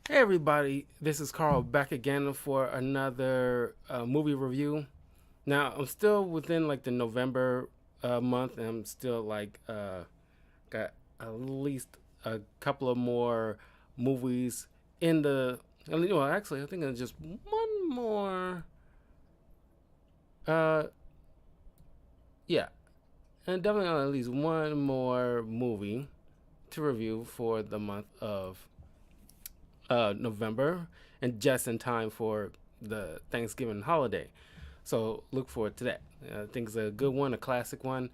Hey everybody, this is Carl back again for another movie review. Now I'm still within like the November month, and I'm still got at least a couple of more movies in the. Actually, I think it's just one more. Uh, yeah, and definitely at least one more movie to review for the month of November, and just in time for the Thanksgiving holiday. So look forward to that. I think it's a good one, a classic one.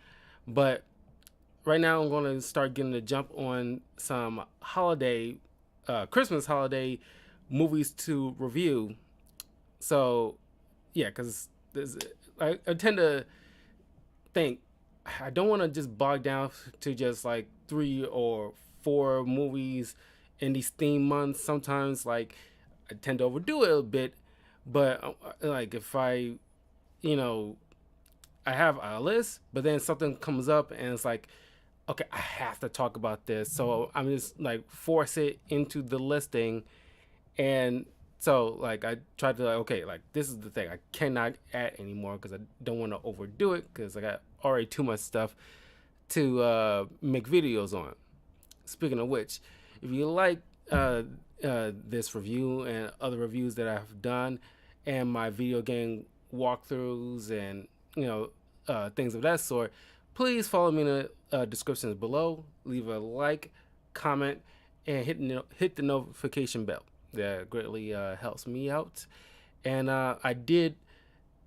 But right now, I'm going to start getting a jump on some Christmas holiday movies to review. So yeah, because I tend to think I don't want to just bog down to just like 3 or 4 movies in these theme months. Sometimes like I tend to overdo it a bit, but like if you know, I have a list, but then something comes up and it's like, okay, I have to talk about this. So I'm just like force it into the listing, and so like I tried to like, okay, like this is the thing I cannot add anymore because I don't want to overdo it because I got already too much stuff to make videos on. Speaking of which, if you like this review and other reviews that I've done, and my video game walkthroughs and things of that sort, please follow me in the descriptions below. Leave a like, comment, and hit the notification bell. That greatly helps me out. And I did.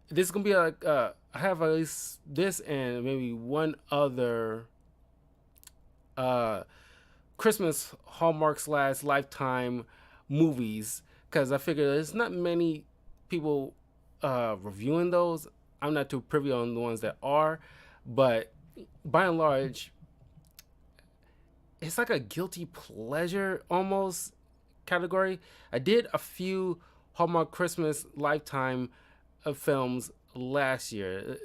This is gonna be like I have at least this and maybe one other uh, Christmas Hallmark/Lifetime movies because I figure there's not many people reviewing those. I'm not too privy on the ones that are, but by and large, it's like a guilty pleasure almost category. I did a few Hallmark Christmas Lifetime films last year.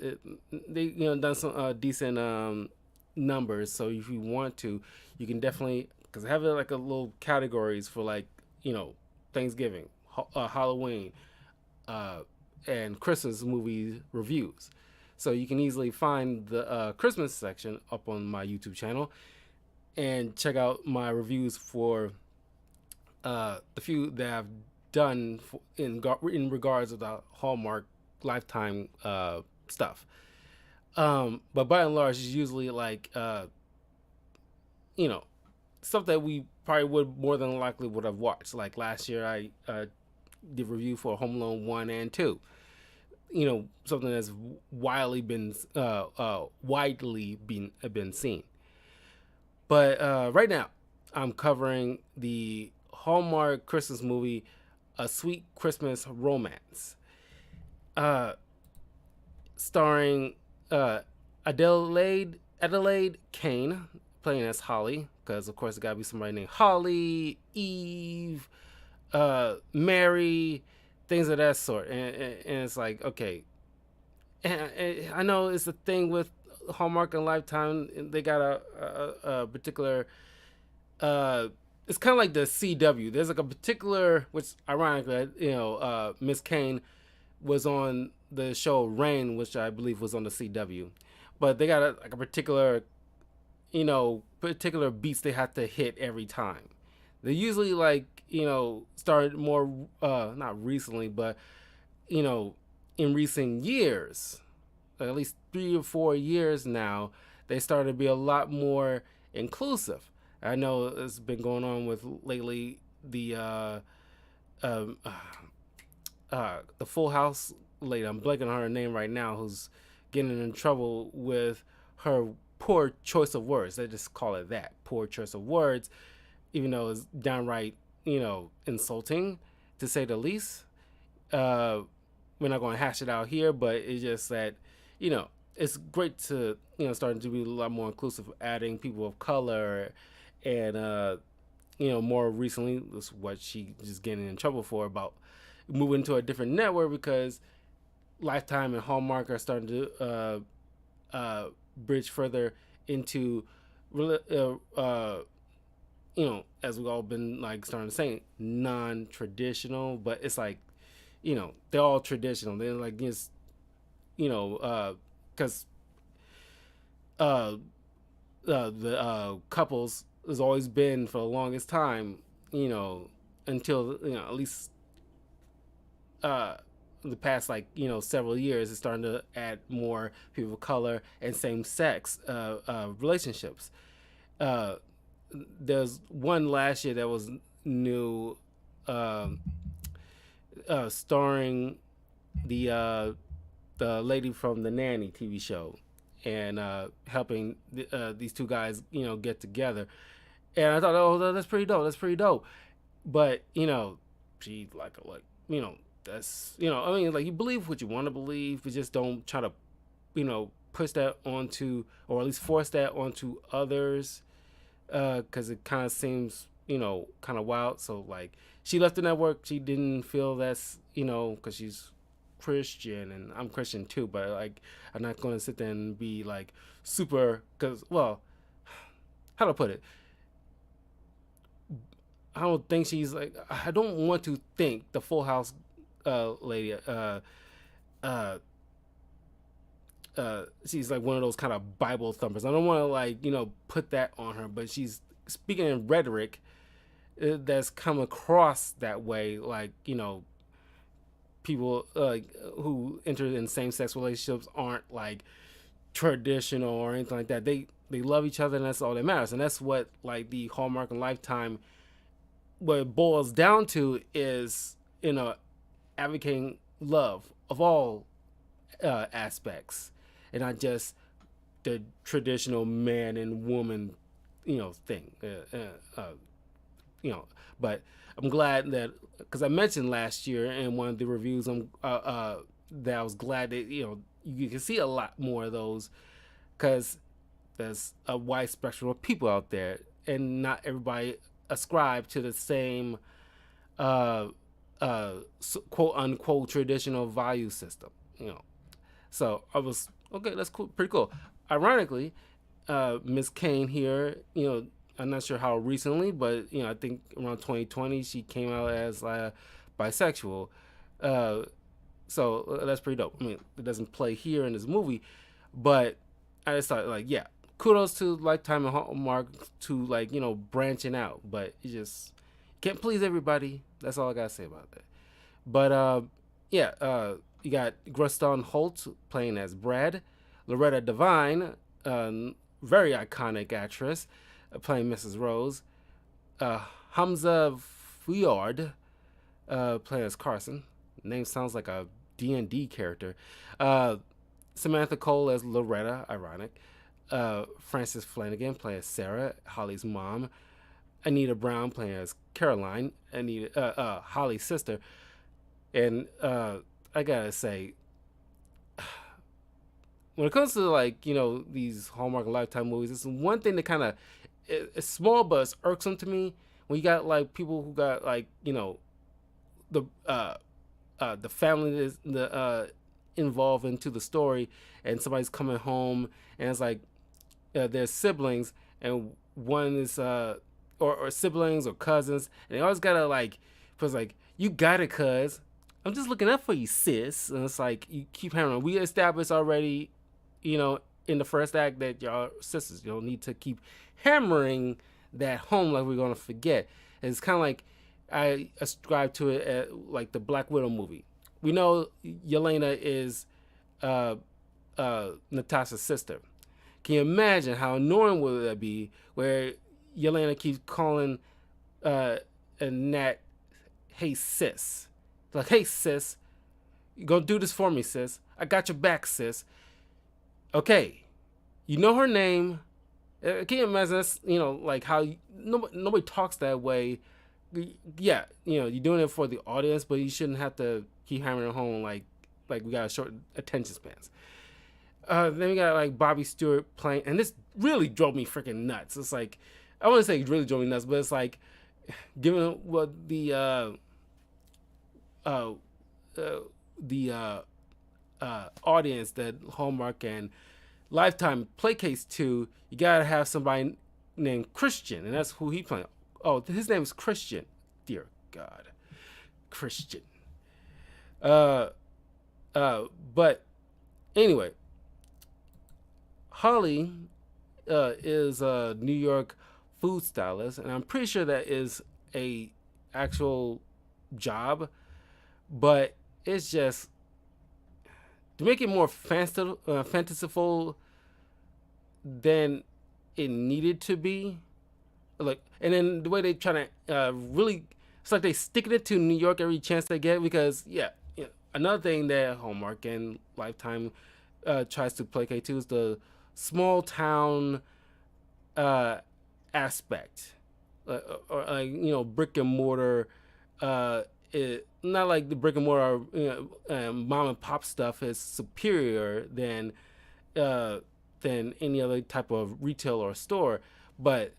They done some decent numbers. So if you want to, you can definitely because I have like a little categories for like Thanksgiving, Halloween, uh, and Christmas movie reviews. So you can easily find the Christmas section up on my YouTube channel and check out my reviews for the few that I've done in regards to the Hallmark Lifetime stuff. But by and large, it's usually like you know stuff that we probably would more than likely would have watched. Like last year, I did review for Home Alone 1 and 2. Something that's widely been seen. But right now, I'm covering the Hallmark Christmas movie, A Sweet Christmas Romance, uh, starring Adelaide Kane playing as Holly, because of course it gotta be somebody named Holly, Eve, Mary, things of that sort, and it's like okay, and I know it's a thing with Hallmark and Lifetime. They got a particular it's kind of like the CW. There's like a particular, which ironically, Miss Kane was on the show Rain, which I believe was on the CW, but they got like a particular, particular beats they have to hit every time. They usually like started more not recently, but you know in recent years, like at least 3 or 4 years now, they started to be a lot more inclusive. I know it's been going on with lately um, the Full House lady. I'm blanking on her name right now. Who's getting in trouble with her poor choice of words? They just call it that, poor choice of words, even though it's downright insulting to say the least. Uh, we're not going to hash it out here, but it's just that you know it's great to starting to be a lot more inclusive, adding people of color, and more recently, that's what she just getting in trouble for about moving to a different network because Lifetime and Hallmark are starting to bridge further into as we've all been like starting to say, non-traditional, but it's like, they're all traditional. They're like just, because uh, the couples has always been for the longest time, until at least uh, the past like several years, it's starting to add more people of color and same sex relationships. Uh, there's one last year that was new, um, starring the lady from the Nanny TV show, and helping these two guys, get together. And I thought, oh, that's pretty dope. That's pretty dope. But she like that's I mean, like, you believe what you want to believe, but just don't try to push that onto, or at least force that onto others, because it kind of seems kind of wild. So like, she left the network. She didn't feel that's because she's Christian and I'm Christian too, but like, I'm not going to sit there and be like super, because, well, how do I put it? I don't think she's like, I don't want to think the Full House lady, she's like one of those kind of Bible thumpers. I don't want to like put that on her, but she's speaking in rhetoric that's come across that way, like people who enter in same-sex relationships aren't like traditional or anything like that. They love each other, and that's all that matters. And that's what like the Hallmark and Lifetime, what it boils down to is advocating love of all aspects, and not just the traditional man and woman thing. But I'm glad that, because I mentioned last year in one of the reviews, that I was glad that you can see a lot more of those, because there's a wide spectrum of people out there, and not everybody ascribe to the same quote unquote traditional value system. So I was okay. That's cool, pretty cool. Ironically, Miss Kane here, I'm not sure how recently, but I think around 2020 she came out as bisexual. So that's pretty dope. I mean, it doesn't play here in this movie, but I just thought, like, yeah, kudos to Lifetime and Hallmark to like branching out, but you just can't please everybody. That's all I gotta say about that. But yeah, you got Gruston Holt playing as Brad, Loretta Devine, very iconic actress, playing Mrs. Rose, Hamza Fouillard, playing as Carson. Name sounds like a D&D character. Samantha Cole as Loretta, ironic. Frances Flanagan playing as Sarah, Holly's mom. Anita Brown playing as Caroline, Holly's sister. And I gotta say, when it comes to like these Hallmark and Lifetime movies, it's one thing that kind of, it's small but it's irksome to me, when you got like people who got like the family is involved into the story, and somebody's coming home and it's like there's siblings, and one is or siblings or cousins, and they always gotta like, feels like, you got it, cuz I'm just looking up for you, sis. And it's like, you keep hammering. We established already, in the first act, that y'all sisters. You don't need to keep hammering that home like we're gonna forget. And it's kind of like, I ascribe to it at, like the Black Widow movie. We know Yelena is Natasha's sister. Can you imagine how annoying would that be, where Yelena keeps calling Nat, hey sis. Like, hey sis, you gonna do this for me, sis? I got your back, sis. Okay, you know her name. Can you imagine that's, like how nobody talks that way. Yeah, you're doing it for the audience, but you shouldn't have to keep hammering home like we got a short attention spans. Then we got like Bobby Stewart playing, and this really drove me freaking nuts. It's like, I want to say it really drove me nuts, but it's like, given what the audience that Hallmark and Lifetime placates to, you gotta have somebody named Christian, and that's who he playing. Oh, his name is Christian. Dear God, Christian. Uh, but anyway, Holly is a New York food stylist, and I'm pretty sure that is a actual job, but it's just to make it more fanciful than it needed to be. Like, and then the way they try to really, it's like they sticking it to New York every chance they get because yeah, another thing that Hallmark and Lifetime tries to placate to is the small town uh, aspect, or like brick and mortar. Not like the brick and mortar, mom and pop stuff is superior uh, than any other type of retail or store, but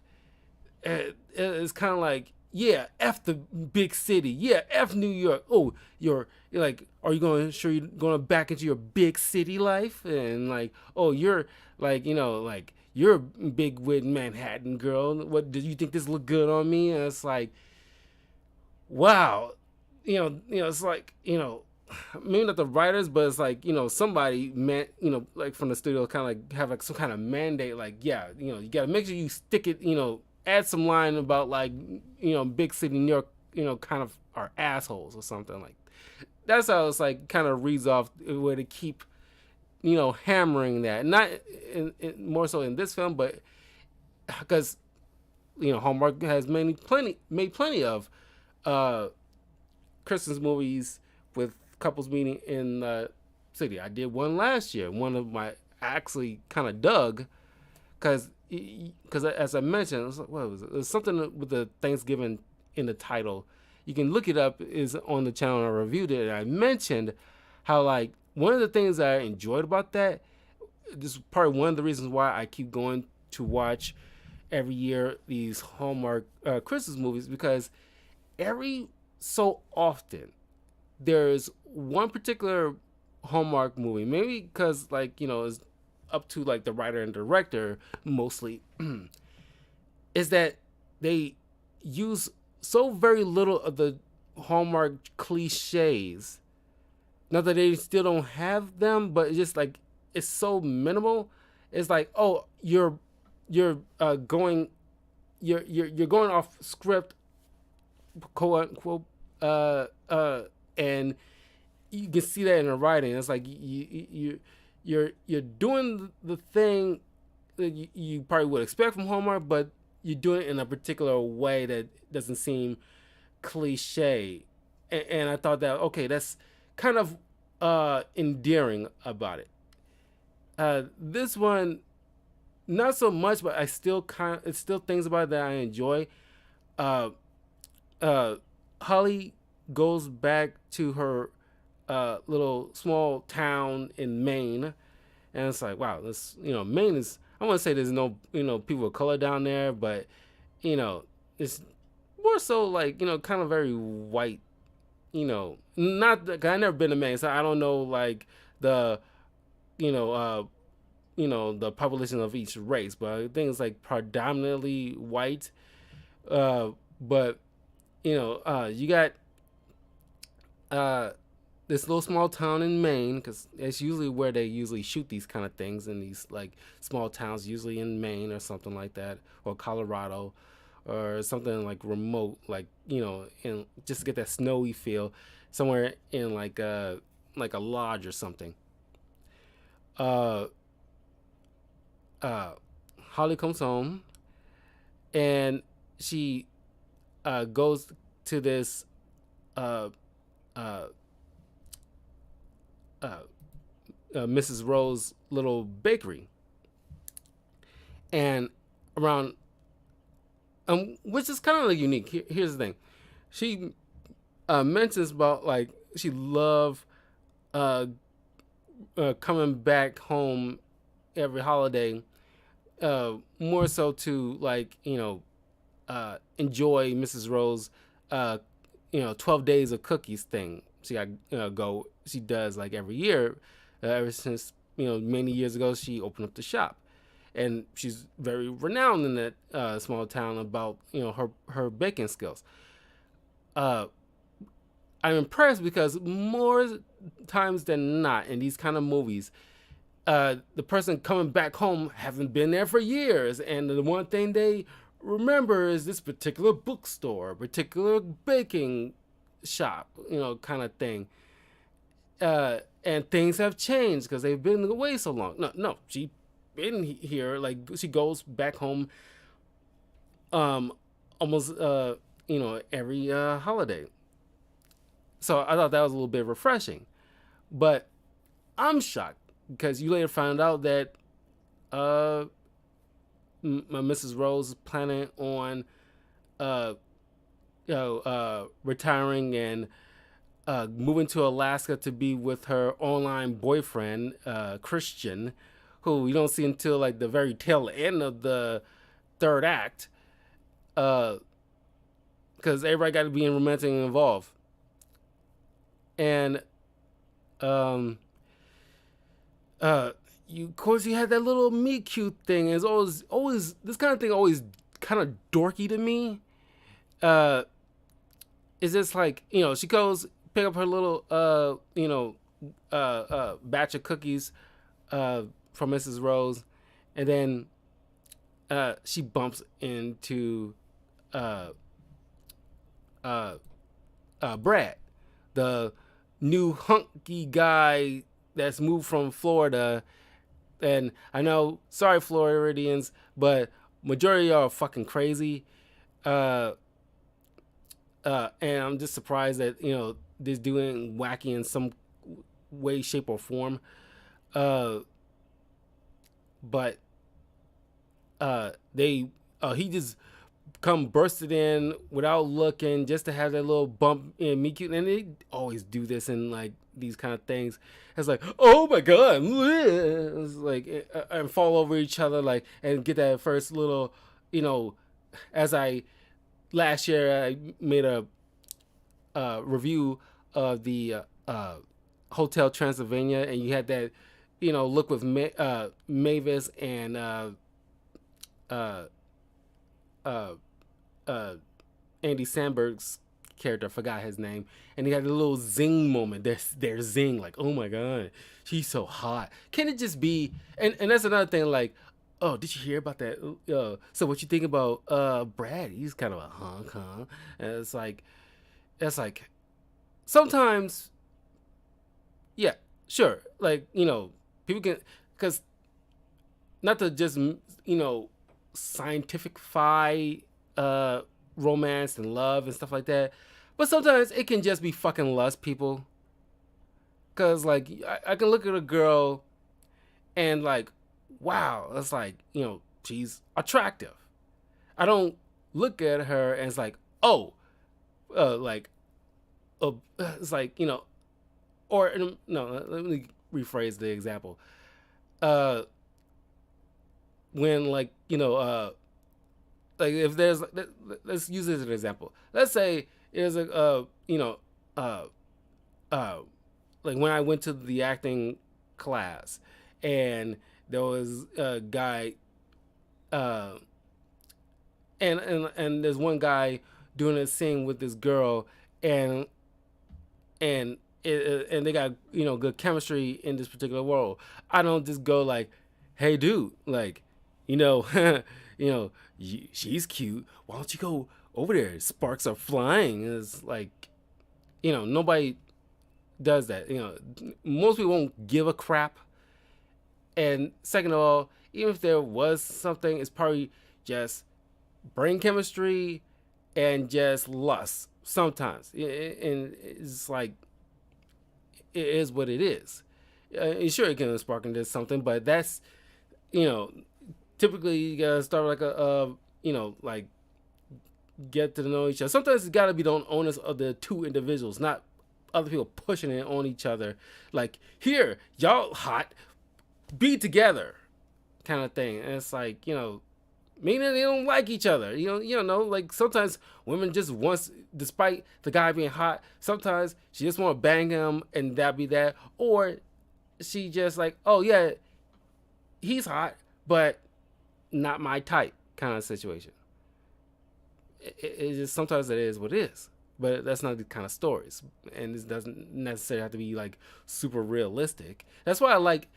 it's kind of like, yeah, f the big city, yeah, f New York. Oh, you're like, are you going sure you're going back into your big city life? And like, oh, you're like, like you're big with Manhattan girl. What, do you think this look good on me? And it's like, wow, it's like, maybe not the writers, but it's like, somebody man, like from the studio kind of like have like some kind of mandate, like, yeah, you got to make sure you stick it, add some line about like, big city New York, kind of are assholes or something like. That's how it's like kind of reads off a way to keep, hammering that. Not more so in this film, but because Hallmark has made plenty of uh, Christmas movies with couples meeting in the city. I did one last year. One of my I actually kind of dug because as I mentioned, it was, what was it? It was something with the Thanksgiving in the title. You can look it up. Is on the channel. I reviewed it, and I mentioned how like one of the things that I enjoyed about that. This is probably one of the reasons why I keep going to watch every year these Hallmark Christmas movies, because every so often there's one particular Hallmark movie, maybe because like it's up to like the writer and director mostly, is that they use so very little of the Hallmark cliches. Not that they still don't have them, but it's just like it's so minimal. It's like, oh, going you're going off script, quote unquote, and you can see that in the writing. It's like you're doing the thing that you probably would expect from Hallmark, but you're doing it in a particular way that doesn't seem cliche. And I thought that, okay, that's kind of endearing about it. This one, not so much, but I still it's still things about it that I enjoy. Uh, Holly goes back to her little small town in Maine, and it's like, wow, this Maine is. I want to say there's no people of color down there, but it's more so like kind of very white. Not that I never been to Maine, so I don't know like the you know the population of each race, but I think it's like predominantly white. But you got this little small town in Maine, because it's usually where they usually shoot these kind of things, in these like small towns, usually in Maine or something like that, or Colorado, or something like remote, like in just to get that snowy feel, somewhere in like a lodge or something. Uh, Holly comes home, and she goes to this uh, uh, Mrs. Rose little bakery, and around, which is kind of like unique. Here's the thing: she mentions about like she loved coming back home every holiday, more so to like enjoy Mrs. Rose 12 days of cookies thing. She got she does like every year, ever since many years ago she opened up the shop. and she's very renowned in that small town about her baking skills. Uh, I'm impressed because more times than not in these kind of movies, the person coming back home haven't been there for years, and the one thing they remember is this particular bookstore, particular baking shop, kind of thing. And things have changed because they've been away so long. No, she been here. Like she goes back home, almost every holiday. So I thought that was a little bit refreshing, but I'm shocked because you later found out that Mrs. Rose is planning on retiring and moving to Alaska to be with her online boyfriend, Christian, who you don't see until like the very tail end of the third act, because everybody got to be romantic and involved. And of course you had that little meet cute thing. It's always this kind of thing always kind of dorky to me. It's just like she goes pick up her little batch of cookies from Mrs. Rose, and then she bumps into Brad, the new hunky guy that's moved from Florida. And I know, sorry Floridians, but majority are fucking crazy. And I'm just surprised that this doing wacky in some way, shape, or form. But he just come bursted in without looking just to have that little bump and meet cute. And they always do this in like these kind of things. It's like, oh my god, it's like, and fall over each other, like, and get that first little, as last year I made a review of the Hotel Transylvania, and you had that look with Mavis and Andy Samberg's character, I forgot his name, and he had a little zing moment. Their zing, like, oh my god, she's so hot. Can it just be? And that's another thing, like, oh, did you hear about that? So what you think about Brad? He's kind of a hunk, huh? And it's like sometimes, yeah, sure, like people can, because not to just scientificify romance and love and stuff like that, but sometimes it can just be fucking lust, people. Because like I can look at a girl and like, wow, it's like she's attractive. I don't look at her and it's like, oh, it's like or no, let me rephrase the example. When like like if there's, let's use this as an example. Let's say there's a like when I went to the acting class and there was a guy and there's one guy doing a scene with this girl, and and they got good chemistry in this particular role. I don't just go like, hey dude, like she's cute, why don't you go over there, sparks are flying. It's like nobody does that. Most people won't give a crap. And second of all, even if there was something, it's probably just brain chemistry and just lust sometimes. And it's like, it is what it is. Sure, it can spark into something, but that's typically you gotta start like like get to know each other. Sometimes it's gotta be the onus of the two individuals, not other people pushing it on each other. Like, here, y'all hot, be together, kind of thing. And it's like meaning they don't like each other. Like sometimes women just wants, despite the guy being hot, sometimes she just want to bang him and that be that, or she just like, oh yeah, he's hot, but not my type kind of situation. It just sometimes it is what it is, but that's not the kind of stories, and it doesn't necessarily have to be like super realistic. That's why I like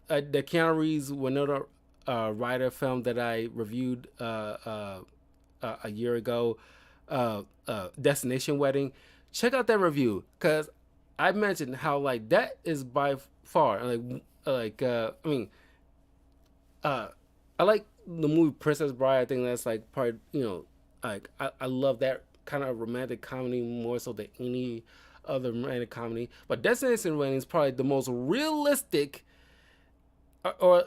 the Keanu Reeves Winona Ryder film that I reviewed a year ago, Destination Wedding. Check out that review because I mentioned how like that is by far I mean I like the movie Princess Bride. I think that's like part, like I love that kind of romantic comedy more so than any other romantic comedy. But Destination Wedding is probably the most realistic or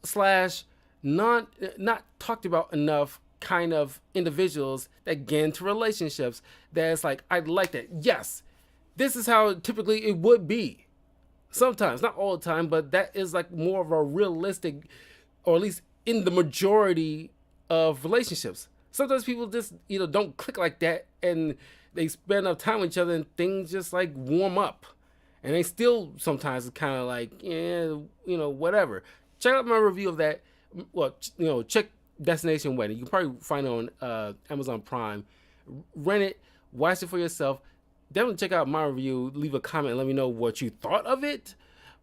slash not talked about enough kind of individuals that get into relationships. That's like I like that. Yes, this is how typically it would be. Sometimes, not all the time, but that is like more of a realistic, or at least in the majority of relationships. Sometimes people just don't click like that, and they spend enough time with each other, and things just like warm up, and they still sometimes kind of like whatever. Check out my review of that. Well, check Destination Wedding. You can probably find it on Amazon Prime. Rent it, watch it for yourself. Definitely check out my review. Leave a comment and let me know what you thought of it.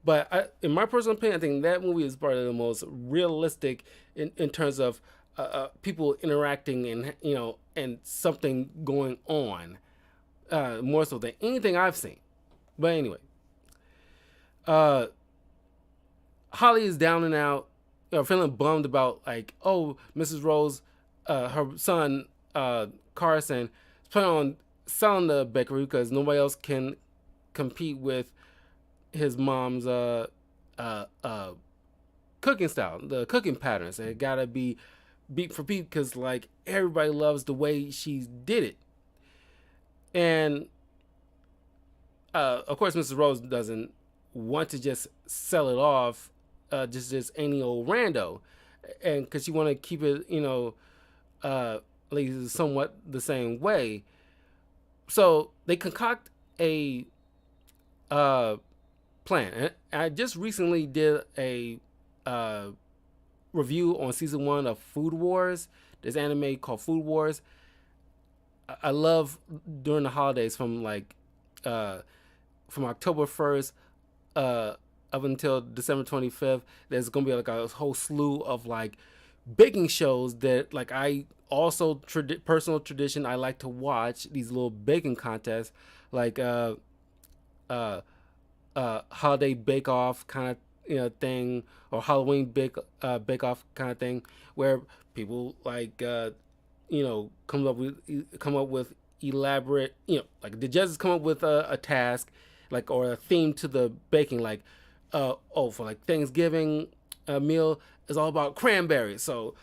But in my personal opinion, I think that movie is probably the most realistic in terms of people interacting and something going on, more so than anything I've seen. But anyway, Holly is down and out, feeling bummed about like, oh, Mrs. Rose, her son Carson is planning on selling the bakery because nobody else can compete with his mom's cooking style, the cooking patterns. It gotta be beat for beat because like everybody loves the way she did it. And of course, Mrs. Rose doesn't want to just sell it off just any old rando, and because she want to keep it, at least somewhat the same way. So they concoct a plan. And I just recently did a review on season 1 of Food Wars. This anime called Food Wars. I love during the holidays from October 1st up until December 25th. There's gonna be like a whole slew of like baking shows that like I also personal tradition I like to watch these little baking contests like holiday bake off kind of thing, or Halloween bake off kind of thing, where people like come up with elaborate, like the judges come up with a task like or a theme to the baking, like for like Thanksgiving meal is all about cranberries, so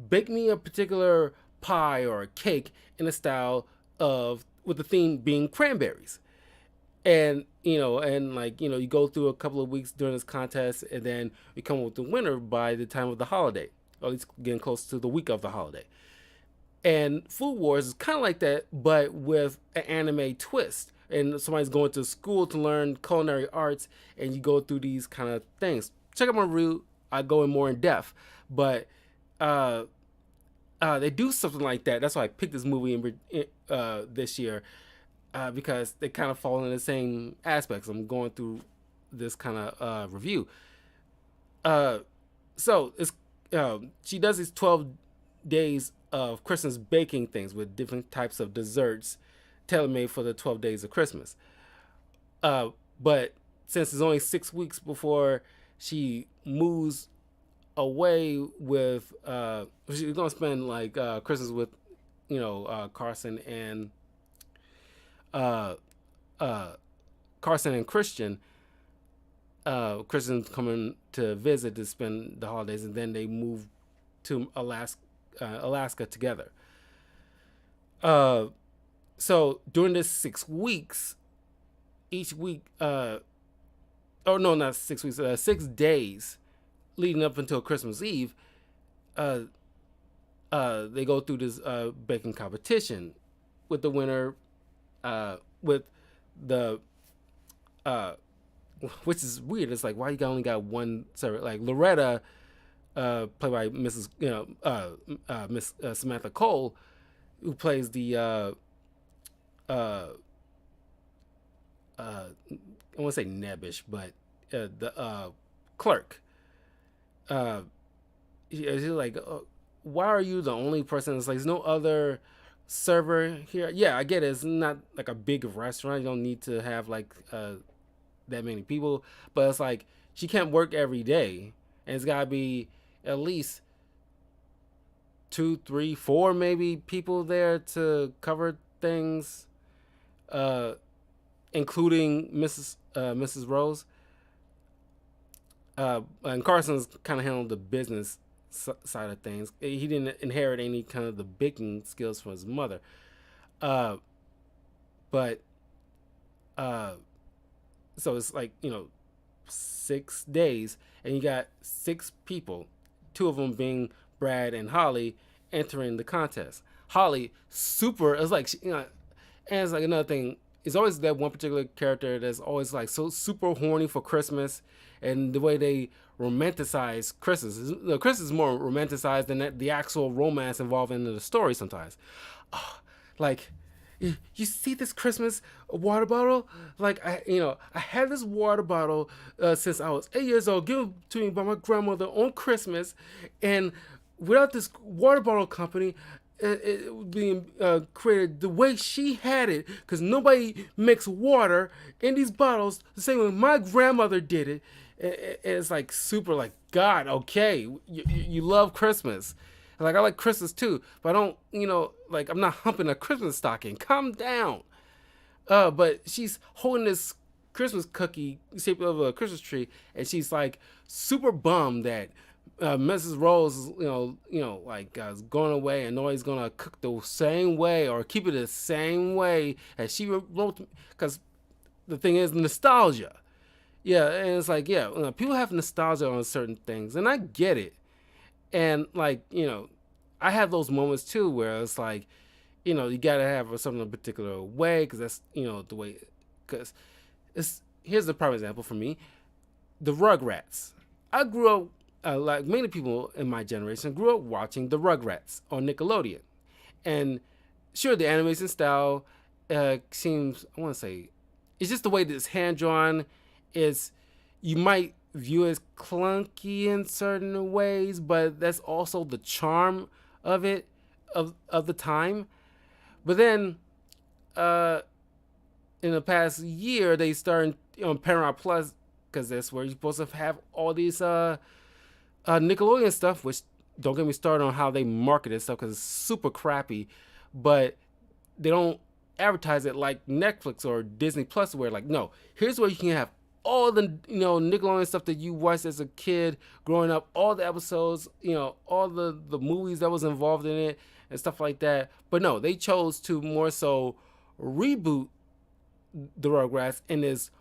bake me a particular pie or a cake in the style of with the theme being cranberries. And you go through a couple of weeks during this contest, and then we come up with the winner by the time of the holiday, or at least getting close to the week of the holiday. And Food Wars is kind of like that, but with an anime twist. And somebody's going to school to learn culinary arts, and you go through these kind of things. Check out my review. I go in more in depth, but they do something like that. That's why I picked this movie this year, because they kind of fall in the same aspects. I'm going through this kind of review. So it's she does these 12 days of Christmas baking things with different types of desserts tailor-made for the 12 days of Christmas. But since it's only 6 weeks before she moves away with, she's gonna spend like Christmas with, Carson and Carson and Christian. Christian's coming to visit to spend the holidays, and then they move to Alaska together. So during this 6 weeks, each week, oh no, not 6 weeks, 6 days leading up until Christmas Eve, they go through this baking competition with the winner, with the, which is weird. It's like, why you only got one server? Like Loretta played by Mrs. Miss Samantha Cole, who plays the uh, I want to say nebbish, but the clerk. Uh, she's like, why are you the only person? It's like there's no other server here. Yeah, I get it. It's not like a big restaurant. You don't need to have like that many people, but it's like she can't work every day, and it's gotta be at least two, three, four maybe people there to cover things, uh, including Mrs. Rose. And Carson's kind of handled the business side of things. He didn't inherit any kind of the baking skills from his mother, uh, but uh, so it's like 6 days, and you got six people, two of them being Brad and Holly, entering the contest. Holly, super. It's like and it's like another thing. It's always that one particular character that's always like so super horny for Christmas, and the way they romanticize Christmas. Christmas is more romanticized than the actual romance involved in the story sometimes. Oh, like you see this Christmas water bottle? Like I had this water bottle since I was 8 years old, given to me by my grandmother on Christmas, and without this water bottle company, it being created the way she had it, because nobody makes water in these bottles the same way my grandmother did it. It's like super like God. Okay, you love Christmas. Like I like Christmas too, but I don't, like I'm not humping a Christmas stocking. Calm down. But she's holding this Christmas cookie shaped of a Christmas tree, and she's like super bummed that Mrs. Rose, like is going away, and nobody's gonna cook the same way or keep it the same way as she wrote. Because the thing is nostalgia. Yeah, and it's like people have nostalgia on certain things, and I get it. And like I have those moments too where it's like you gotta have something a particular way because that's the way. Because it's here's the prime example for me: the Rugrats. I grew up like many people in my generation grew up watching the Rugrats on Nickelodeon, and sure the animation style seems I want to say it's just the way that it's hand drawn is you might view as clunky in certain ways, but that's also the charm of it of the time. But then in the past year they started on Paramount Plus because that's where you're supposed to have all these Nickelodeon stuff, which don't get me started on how they market this stuff because it's super crappy, but they don't advertise it like Netflix or Disney Plus where like no, here's where you can have all the Nickelodeon stuff that you watched as a kid growing up, all the episodes, all the movies that was involved in it and stuff like that. But no, they chose to more so reboot the Rugrats in this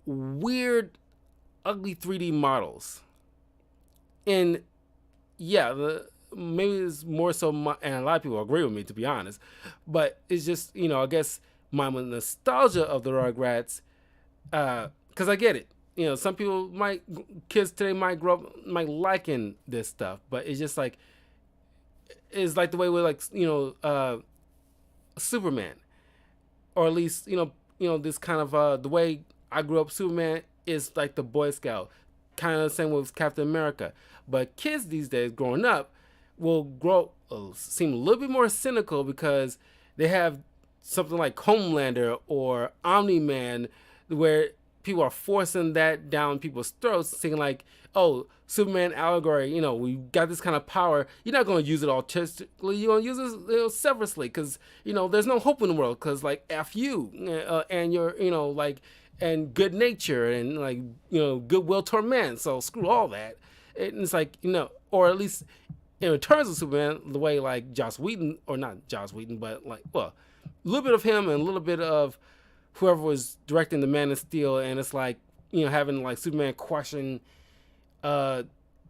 weird, ugly 3D models. And yeah, maybe it's more so, and a lot of people agree with me to be honest, but it's just I guess my nostalgia of the Rugrats. Because I get it. Some people kids today might grow up, might liking this stuff, but it's just like, it's like the way we're like, Superman, or at least, this kind of, the way I grew up, Superman is like the Boy Scout, kind of the same with Captain America. But kids these days growing up will seem a little bit more cynical because they have something like Homelander or Omni-Man where people are forcing that down people's throats, saying like, "Oh, Superman allegory, we got this kind of power. You're not going to use it artistically. You're going to use it selflessly because there's no hope in the world. Because like f you and your like and good nature and like goodwill toward men. So screw all that. And it's like or at least in terms of Superman, the way like Joss Whedon or not Joss Whedon, but like a little bit of him and a little bit of whoever was directing the Man of Steel, and it's like having like Superman question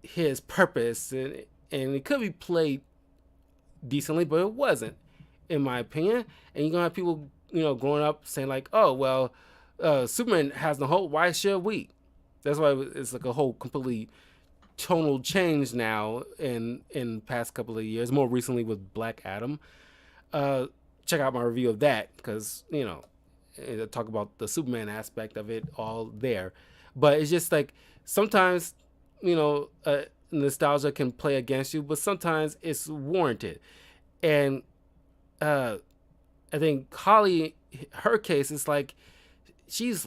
his purpose, and it could be played decently, but it wasn't, in my opinion. And you're gonna have people growing up saying like, oh well, Superman has no hope. Why should we? That's why it's like a whole completely tonal change now in the past couple of years. More recently with Black Adam. Uh, Check out my review of that because I talk about the Superman aspect of it all there. But it's just like sometimes nostalgia can play against you, but sometimes it's warranted. And uh, I think Holly, her case, is like it's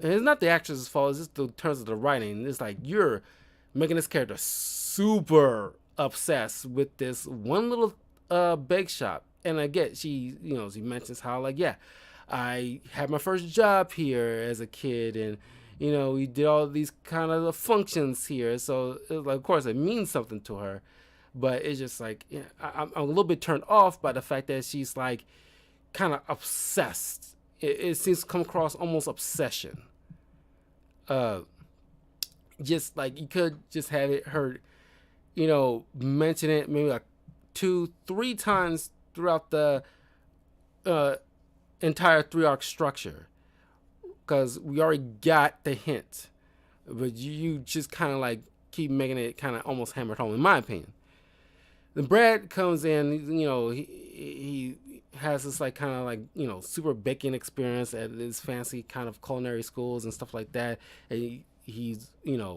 not the actress's fault. It's just the terms of the writing. It's like you're making this character super obsessed with this one little bake shop. And I get she mentions how like yeah, I had my first job here as a kid, and we did all these kind of functions here. So like, of course, it means something to her, but it's just like I'm a little bit turned off by the fact that she's like kind of obsessed. It seems to come across almost obsession. Uh, just like you could just have it heard, mention it maybe like 2-3 times throughout the uh, entire 3 arc structure, because we already got the hint, but you just kind of like keep making it kind of almost hammered home, in my opinion. Then Brad comes in, he has this like kind of like super baking experience at this fancy kind of culinary schools and stuff like that, and he's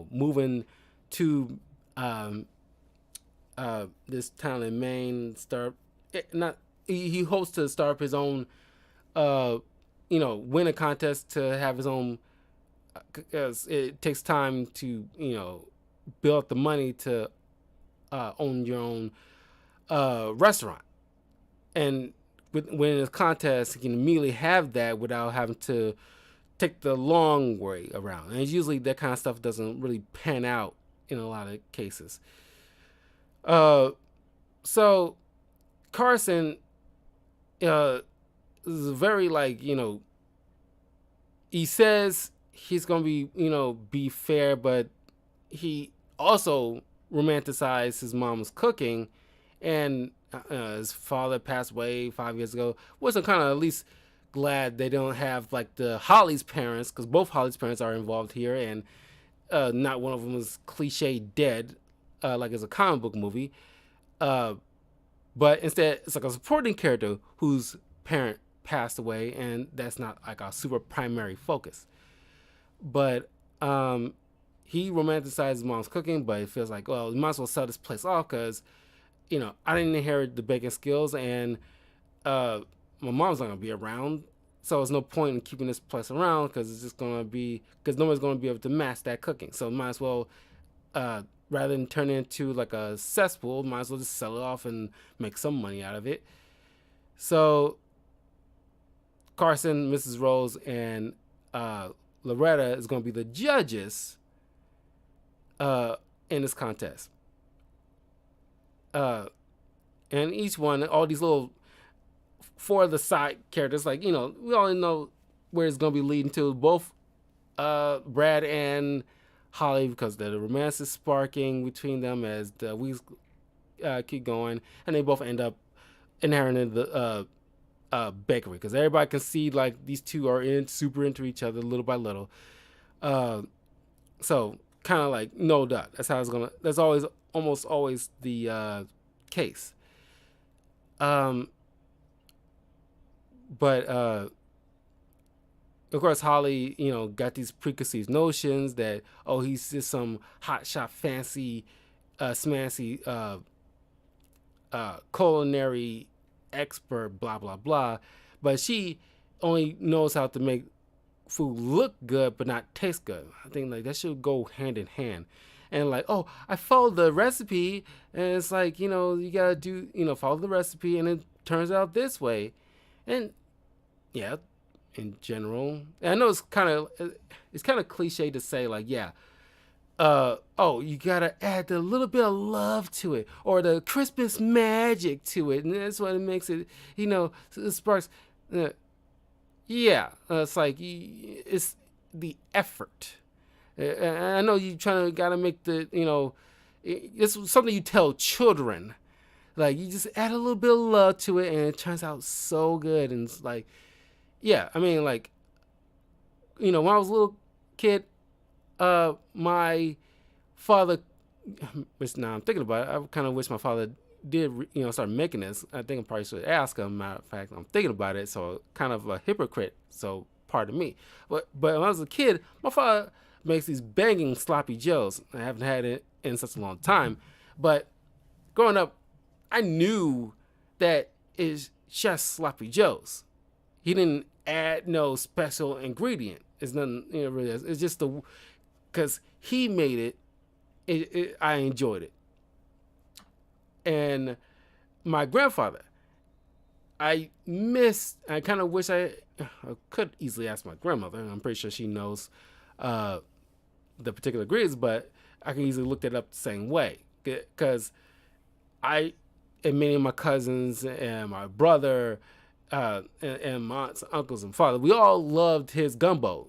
moving to this town in Maine. He hopes to start up his own win a contest to have his own, because it takes time to build up the money to own your own restaurant. And winning this contest, he can immediately have that without having to take the long way around. And usually that kind of stuff doesn't really pan out in a lot of cases. So Carson is very like, he says he's going to be fair, but he also romanticized his mom's cooking, and his father passed away 5 years ago. Was kind of at least glad they don't have like the Holly's parents, because both Holly's parents are involved here, and not one of them is cliche dead, like it's a comic book movie. But instead, it's like a supporting character whose parent passed away, and that's not like a super primary focus. But he romanticizes his mom's cooking, but it feels like, well, you might as well sell this place off because I didn't inherit the baking skills, and my mom's not gonna be around, so there's no point in keeping this place around because it's just gonna be because nobody's gonna be able to match that cooking. So might as well, rather than turn it into like a cesspool, might as well just sell it off and make some money out of it. So Carson, Mrs. Rose, and Loretta is gonna be the judges in this contest. And each one, all these little 4 of the side characters, like we all know where it's gonna be leading to. Both Brad and Holly, because the romance is sparking between them as the weeks keep going, and they both end up inheriting the bakery, because everybody can see like these two are super into each other little by little. So kind of like no doubt that's how it's gonna. That's almost always the case. But of course, Holly, got these preconceived notions that he's just some hotshot, fancy, smancy, culinary expert, blah blah blah. But she only knows how to make food look good but not taste good. I think like that should go hand in hand. And like, I followed the recipe, and it's like, you gotta do, follow the recipe, and it turns out this way. And yeah, in general, and I know it's kind of cliche to say like, yeah, you gotta add a little bit of love to it, or the Christmas magic to it, and that's what it makes it, it sparks. It's like it's the effort. I know you gotta make the, it's something you tell children. Like, you just add a little bit of love to it, and it turns out so good. And it's like, yeah, I mean, like, when I was a little kid, my father which now I'm thinking about it, I kind of wish my father did, start making this. I think I probably should ask him. Matter of fact, I'm thinking about it, so kind of a hypocrite. So pardon me. But when I was a kid, my father makes these banging sloppy joes. I haven't had it in such a long time, but growing up, I knew that it's just sloppy joes. He didn't add no special ingredient. It's nothing, really. It's just because he made it, I enjoyed it. And my grandfather, I kind of wish I could easily ask my grandmother. I'm pretty sure she knows uh, the particular grades, but I can easily look that up the same way. Because I and many of my cousins and my brother and my aunts, uncles, and father, we all loved his gumbo.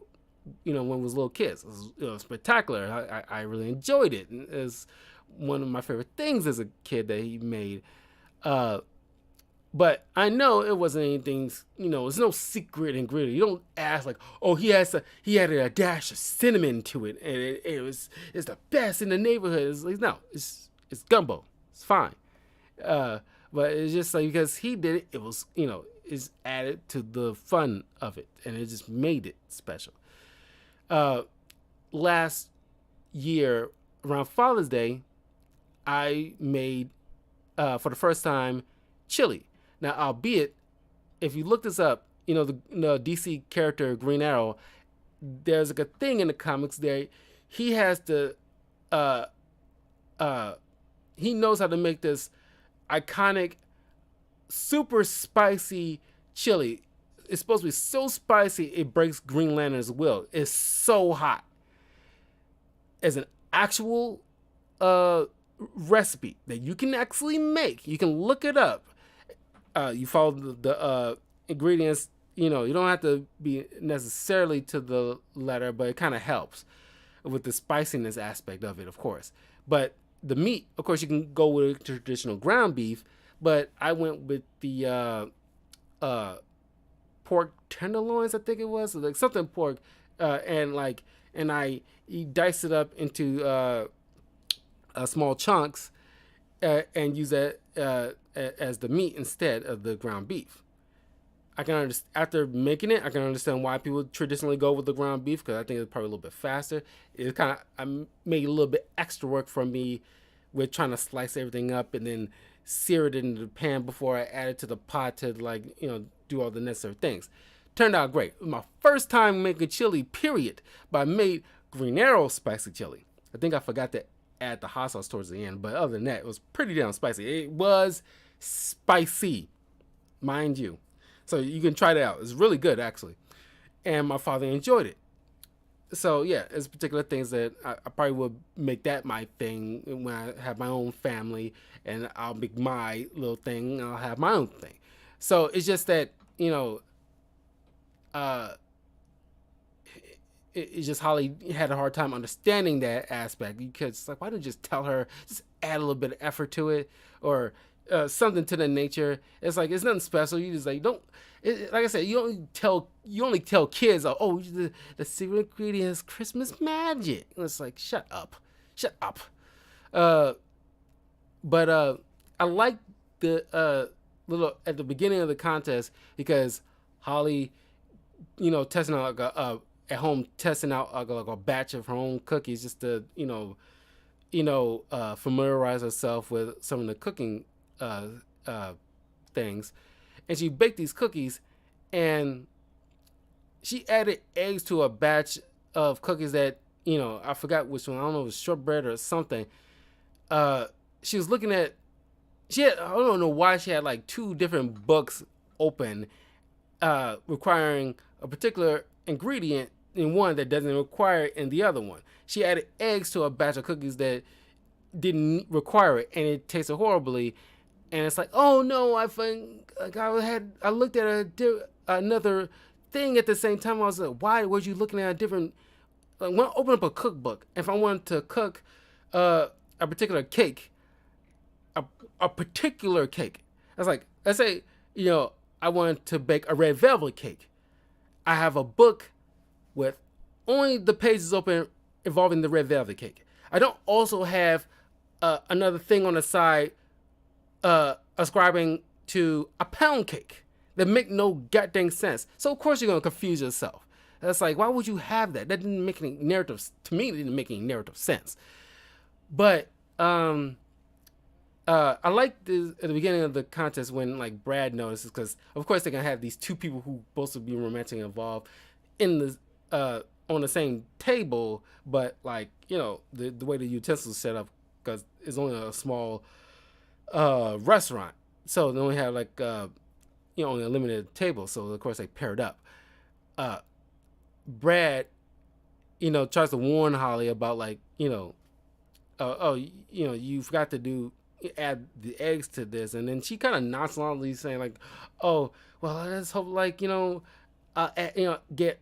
When we was little kids, it was spectacular. I really enjoyed it. It's one of my favorite things as a kid that he made. But I know it wasn't anything. It's no secret ingredient. You don't ask like, oh, he added a dash of cinnamon to it, and it's the best in the neighborhood. It's like, no, it's gumbo. It's fine. But it's just like because he did it, it was it's added to the fun of it, and it just made it special. Last year around Father's Day, I made for the first time chili. Now, albeit if you look this up, the DC character Green Arrow, there's like a thing in the comics there. He has to he knows how to make this iconic, super spicy chili. It's supposed to be so spicy it breaks Green Lantern's will. It's so hot. As an actual recipe that you can actually make, you can look it up. You follow the ingredients. You don't have to be necessarily to the letter, but it kind of helps with the spiciness aspect of it, of course. But the meat, of course, you can go with traditional ground beef, but I went with the pork tenderloins, I think it was, like something pork, and I diced it up into small chunks and use that as the meat instead of the ground beef. I can understand after making it. I can understand why people traditionally go with the ground beef because I think it's probably a little bit faster. It kind of I made a little bit extra work for me with trying to slice everything up and then sear it into the pan before I add it to the pot to do all the necessary things. Turned out great. It was my first time making chili, period. But I made Green Arrow spicy chili. I think I forgot to add the hot sauce towards the end, but other than that, it was pretty damn spicy. It was spicy, mind you. So you can try that out. It's really good, actually. And my father enjoyed it. So yeah, there's particular things that I probably would make that my thing when I have my own family, and I'll make my little thing. And I'll have my own thing. So it's just that it's just Holly had a hard time understanding that aspect because it's like, why don't you just tell her, just add a little bit of effort to it or something to the nature. It's like it's nothing special. You just like don't. Like I said, you only tell kids, oh, the secret ingredient is Christmas magic. And it's like, shut up. But I like the little at the beginning of the contest because Holly, testing out at home, testing out like a batch of her own cookies just to familiarize herself with some of the cooking things. And she baked these cookies, and she added eggs to a batch of cookies that I forgot which one. I don't know if it was shortbread or something. She was looking at. I don't know why she had like two different books open, requiring a particular ingredient in one that doesn't require it in the other one. She added eggs to a batch of cookies that didn't require it, and it tasted horribly. And it's like, oh no, I looked at another thing at the same time. I was like, why was you looking at a different? Like, when I open up a cookbook, if I wanted to cook a particular cake, a particular cake, I was like, let's say I wanted to bake a red velvet cake. I have a book with only the pages open involving the red velvet cake. I don't also have another thing on the side, ascribing to a pound cake that make no goddamn sense. So of course you're gonna confuse yourself. That's like, why would you have that? That didn't make any narrative, to me. It didn't make any narrative sense. But I like this at the beginning of the contest when like Brad notices, because of course they're gonna have these two people who supposed to be romantically involved in the on the same table, but like the way the utensils set up, because it's only a small restaurant, so they only have like only a limited table, so of course they paired up. Brad tries to warn Holly about like you forgot to add the eggs to this, and then she kind of nonchalantly saying like, oh well, let's hope like get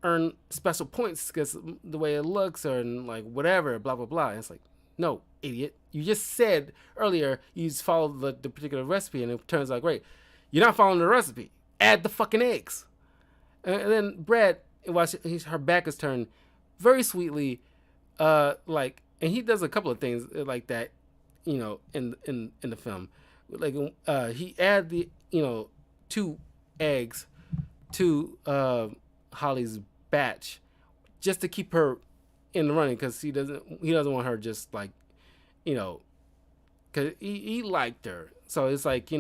earn special points because the way it looks, or like whatever, blah blah blah. And it's like, no, idiot, you just said earlier you just followed the particular recipe, and it turns out great. You're not following the recipe. Add the fucking eggs. And then Brad, while her back is turned, very sweetly, and he does a couple of things like that, in the film. Like he add the 2 eggs to Holly's batch just to keep her in the running, because he doesn't want her just like because he liked her. So it's like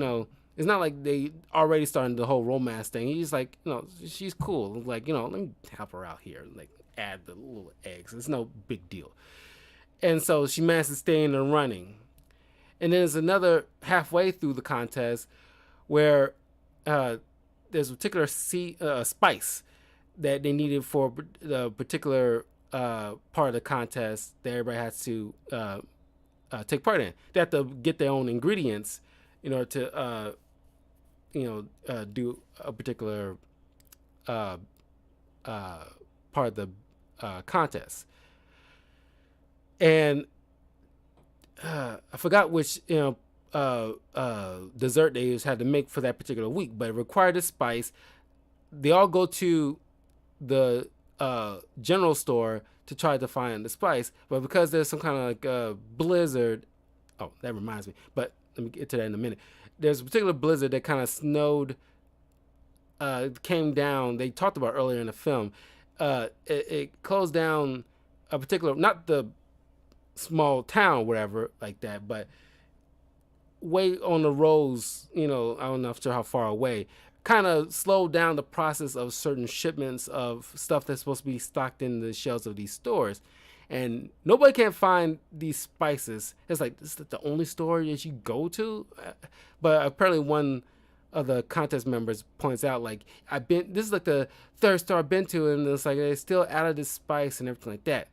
it's not like they already started the whole romance thing. He's like, she's cool. Like, let me help her out here. Like, add the little eggs. It's no big deal. And so she managed to stay in the running. And then there's another halfway through the contest where there's a particular spice that they needed for the particular part of the contest that everybody has to take part in. They have to get their own ingredients in order to do a particular part of the contest. And I forgot which dessert they had to make for that particular week, but it required a spice. They all go to the general store to try to find the spice, but because there's some kind of like blizzard. Oh, that reminds me. But let me get to that in a minute. There's a particular blizzard that kind of snowed, came down. They talked about earlier in the film. It closed down a particular, not the small town, whatever, like that, but way on the roads, I don't know how far away, kind of slowed down the process of certain shipments of stuff that's supposed to be stocked in the shelves of these stores. And nobody can find these spices. It's like, this is the only store that you go to? But apparently one of the contest members points out, like, this is like the 3rd store I've been to, and it's like they still added this spice and everything like that.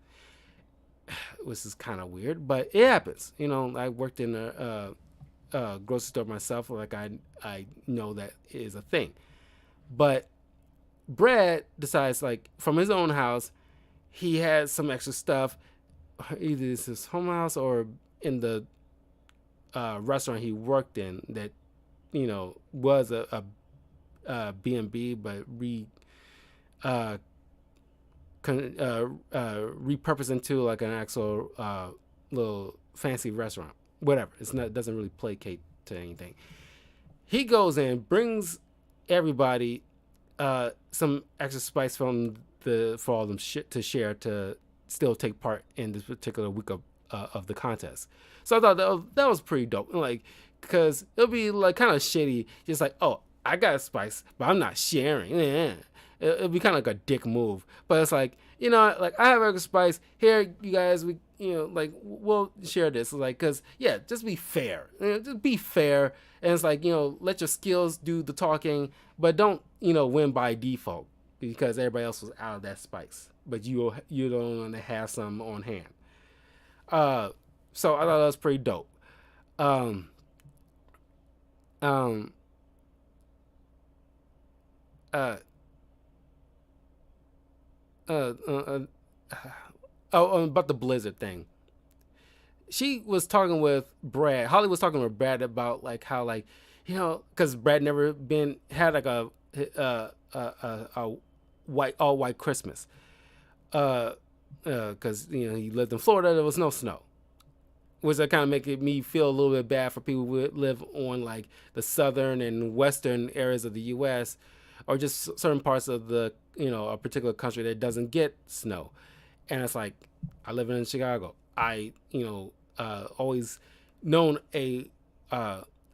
Which is kind of weird, but it happens. I worked in a grocery store myself. Like I know that is a thing. But Brad decides, like, from his own house, he had some extra stuff. Either it's his home house or in the restaurant he worked in that, was a B&B, but repurposed into like an actual little fancy restaurant. Whatever. It doesn't really placate to anything. He goes in, brings everybody some extra spice for all them to share to still take part in this particular week of the contest. So I thought that was pretty dope. Like, because it'll be like kind of shitty, just like, oh, I got a spice, but I'm not sharing. Yeah. It'll be kind of like a dick move. But it's like, like, I have extra spice here, you guys. Like, we'll share this. Like, because just be fair. Just be fair. And it's like, let your skills do the talking, but don't win by default because everybody else was out of that spice, but you don't want to have some on hand. So I thought that was pretty dope. About the blizzard thing. She was talking with Brad. Holly was talking with Brad about like how, like, because Brad never had like a all white Christmas. Because he lived in Florida, there was no snow. which that kind of make me feel a little bit bad for people who live on like the southern and western areas of the U.S. or just certain parts of the a particular country that doesn't get snow. And it's like I live in Chicago. I always known a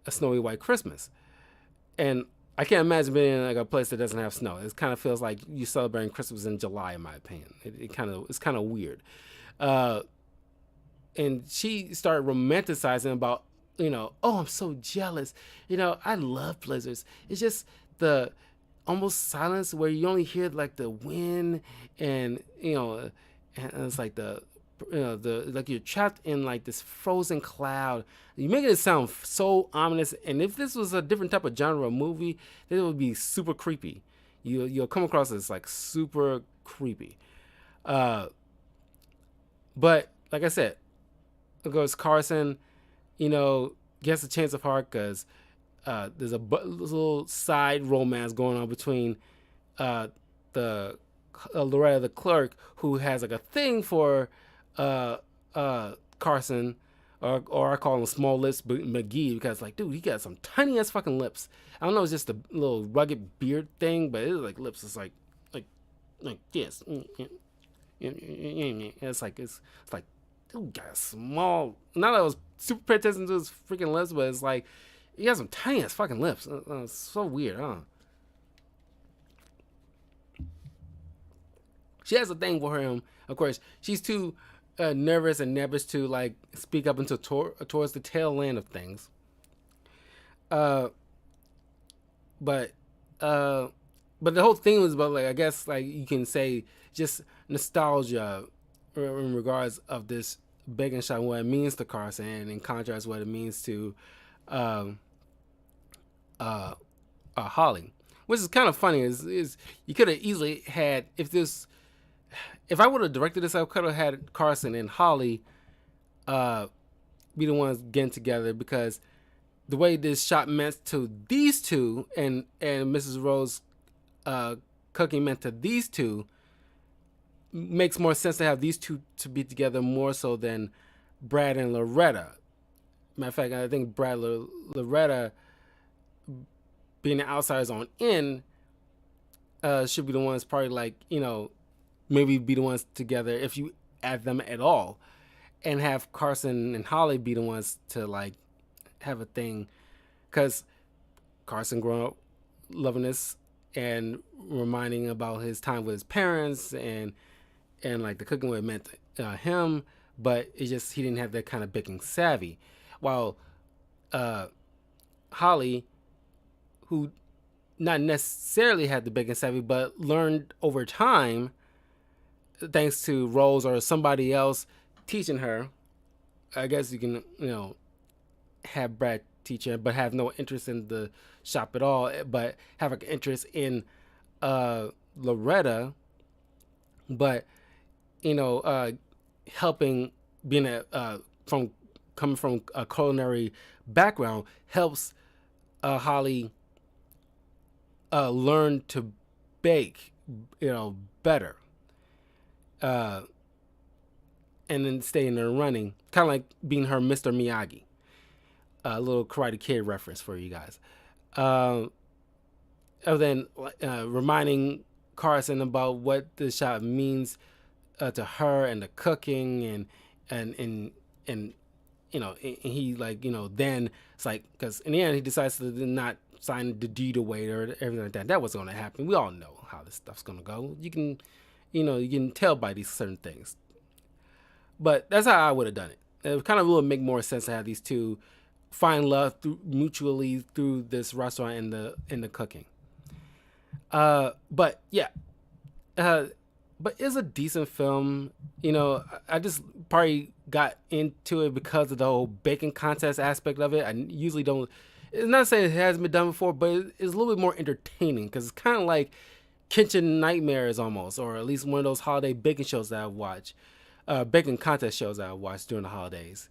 snowy white Christmas, and I can't imagine being in like a place that doesn't have snow. It kind of feels like you celebrating Christmas in July, in my opinion. It's kind of weird. Uh, and she started romanticizing about, oh, I'm so jealous. I love blizzards. It's just the almost silence where you only hear like the wind, and and it's like the like you're trapped in like this frozen cloud. You make it sound so ominous. And if this was a different type of genre of movie, then it would be super creepy. You'll come across as like super creepy. Uh, but like I said, of course Carson, gets a chance of heart because there's a little side romance going on between the Loretta the clerk, who has like a thing for Carson, or I call him Small Lips McGee, because like, dude, he got some tiny ass fucking lips. I don't know, it's just a little rugged beard thing, but it's like lips. It's like this. It's like, dude got a small. Not that I was super paying attention to his freaking lips, but it's like he has some tiny ass fucking lips. It's so weird, huh? She has a thing for him. Of course, she's too nervous and nervous to like speak up until towards the tail end of things. Uh, but but the whole thing was about, like, I guess like you can say, just nostalgia in regards of this Bacon shot, what it means to Carson, and in contrast what it means to um, Holly. Which is kind of funny. Is you could have easily had, if I would have directed this, I could have had Carson and Holly be the ones getting together, because the way this shot meant to these two, and Mrs. Rose cooking meant to these two, makes more sense to have these two to be together more so than Brad and Loretta. Matter of fact, I think Brad Loretta being the outsiders on in should be the ones probably like, maybe be the ones together if you add them at all, and have Carson and Holly be the ones to like have a thing, because Carson growing up loving this and reminding about his time with his parents, and like the cooking what it meant to him, but it's just he didn't have that kind of baking savvy, while Holly, who not necessarily had the baking savvy but learned over time thanks to Rose or somebody else teaching her. I guess you can, have Brad teach her, but have no interest in the shop at all, but have an interest in Loretta, but helping, being from coming from a culinary background, helps Holly learn to bake, better. And then stay in there running, kind of like being her Mr. Miyagi. A little Karate Kid reference for you guys. And then reminding Carson about what the shop means to her and the cooking, and he like, then it's like, because in the end he decides to not sign the deed away or everything like that. That wasn't going to happen. We all know how this stuff's going to go. You can tell by these certain things. But that's how I would have done it. It kind of would make more sense to have these two find love mutually through this restaurant and the cooking. But yeah, but it's a decent film. I just probably got into it because of the whole baking contest aspect of it. I usually don't. It's not saying it hasn't been done before, but it's a little bit more entertaining because it's kind of like Kitchen Nightmares almost, or at least one of those holiday baking shows that I watch, baking contest shows that I watch during the holidays,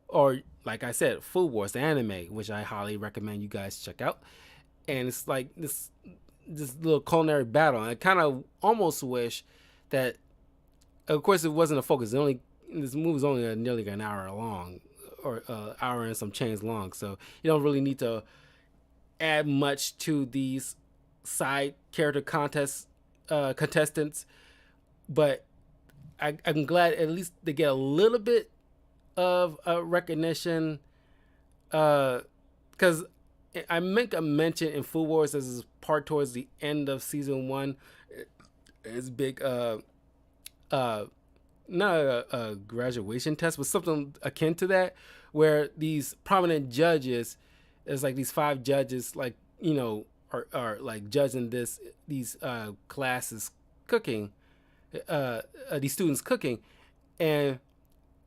or like I said, Food Wars, the anime, which I highly recommend you guys check out. And it's like this little culinary battle. And I kind of almost wish that, of course, it wasn't a focus. This movie's only nearly an hour long, or hour and some change long. So you don't really need to add much to these side character contestants, but I'm glad at least they get a little bit of recognition. Because I make a mention in Food Wars as is part towards the end of season one. It's big, uh, not a graduation test, but something akin to that, where these prominent judges, it's like these five judges, like are like judging these classes cooking, these students cooking, and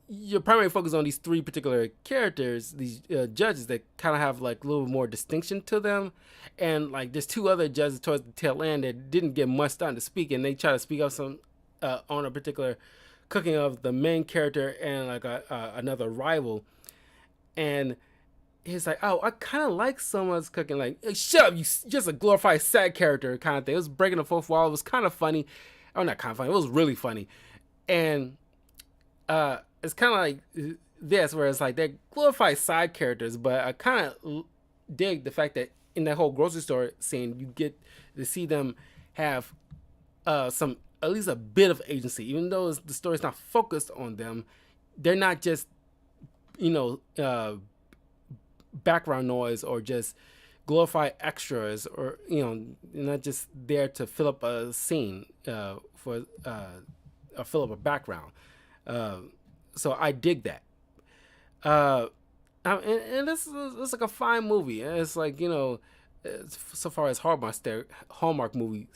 your primary focus on these three particular characters, these judges that kind of have like a little more distinction to them, and like there's two other judges towards the tail end that didn't get much time to speak, and they try to speak up some on a particular cooking of the main character and like another rival, and he's like, "Oh, I kind of like someone's cooking." Like, hey, shut up, you just a glorified sad character kind of thing. It was breaking the fourth wall. It was kind of funny. Oh, not kind of funny. It was really funny, and it's kind of like this, where it's like they're glorified side characters, but I kind of dig the fact that in that whole grocery store scene, you get to see them have some, at least a bit of agency, even though the story's not focused on them. They're not just you know background noise or just glorified extras, or not just there to fill up a scene for or fill up a background. Uh, so I dig that. Uh, and this like a fine movie. And it's like so far as Hallmark movie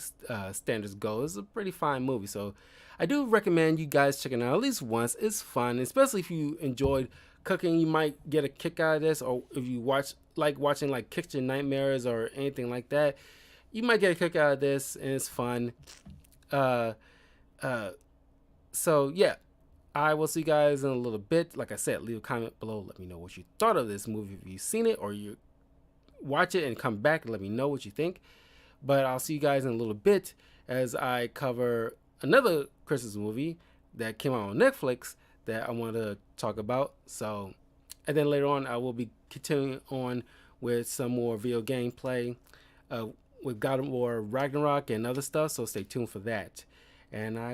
standards go, it's a pretty fine movie. So I do recommend you guys checking it out at least once. It's fun, especially if you enjoyed cooking. You might get a kick out of this, or if you watching like Kitchen Nightmares or anything like that, you might get a kick out of this, and it's fun. Uh, uh, so yeah, I will see you guys in a little bit. Like I said, leave a comment below. Let me know what you thought of this movie. If you've seen it or you watch it and come back and let me know what you think. But I'll see you guys in a little bit as I cover another Christmas movie that came out on Netflix that I want to talk about. So, and then later on, I will be continuing on with some more video gameplay with God of War Ragnarok and other stuff. So stay tuned for that. And I